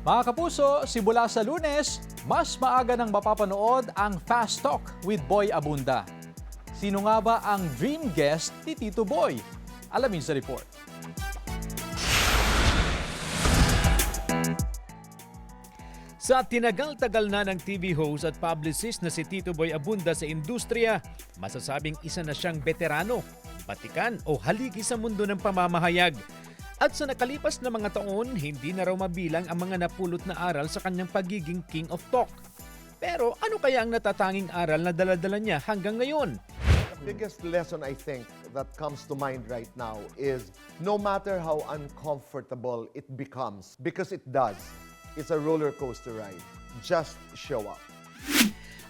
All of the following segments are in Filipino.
Mga kapuso, simula sa Lunes, mas maaga nang mapapanood ang Fast Talk with Boy Abunda. Sino nga ba ang dream guest ni Tito Boy? Alamin sa report. Sa tinagal-tagal na ng TV host at publicist na si Tito Boy Abunda sa industriya, masasabing isa na siyang veterano, batikan o haligi sa mundo ng pamamahayag. At sa nakalipas na mga taon, hindi na raw mabilang ang mga napulot na aral sa kanyang pagiging King of Talk. Pero ano kaya ang natatanging aral na dala-dala niya hanggang ngayon? The biggest lesson I think that comes to mind right now is no matter how uncomfortable it becomes, because it does, it's a roller coaster ride. Just show up.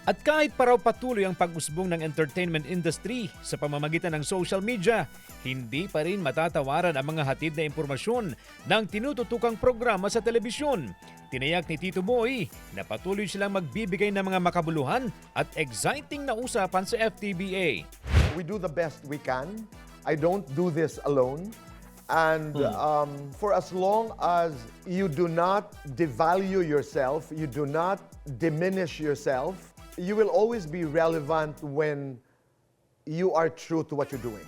At kahit pa raw patuloy ang pag-usbong ng entertainment industry sa pamamagitan ng social media, hindi pa rin matatawaran ang mga hatid na impormasyon ng tinututukang programa sa telebisyon. Tinayak ni Tito Boy na patuloy silang magbibigay ng mga makabuluhan at exciting na usapan sa FTBA. We do the best we can. I don't do this alone. And for as long as you do not devalue yourself, you do not diminish yourself, you will always be relevant when you are true to what you're doing.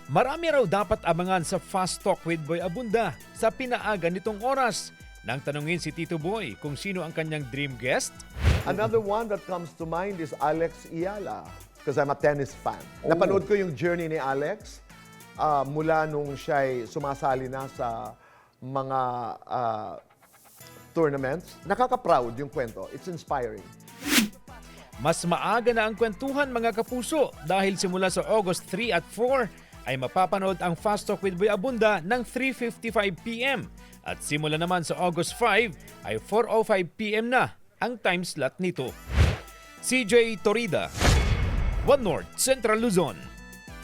Marami raw dapat abangan sa Fast Talk with Boy Abunda sa pinaaga nitong oras. Nang tanungin si Tito Boy kung sino ang kanyang dream guest, Another one that comes to mind is Alex Iala, because I'm a tennis fan. Napanood ko yung journey ni Alex mula nung siya'y sumasali na sa mga tournaments. Nakaka-proud yung kwento. It's inspiring. mas maaga na ang kwentuhan mga kapuso dahil simula sa August 3 at 4 ay mapapanood ang Fast Talk with Boy Abunda ng 3:55 PM at simula naman sa August 5 ay 4:05 PM na ang time slot nito. CJ Torida, One North, Central Luzon.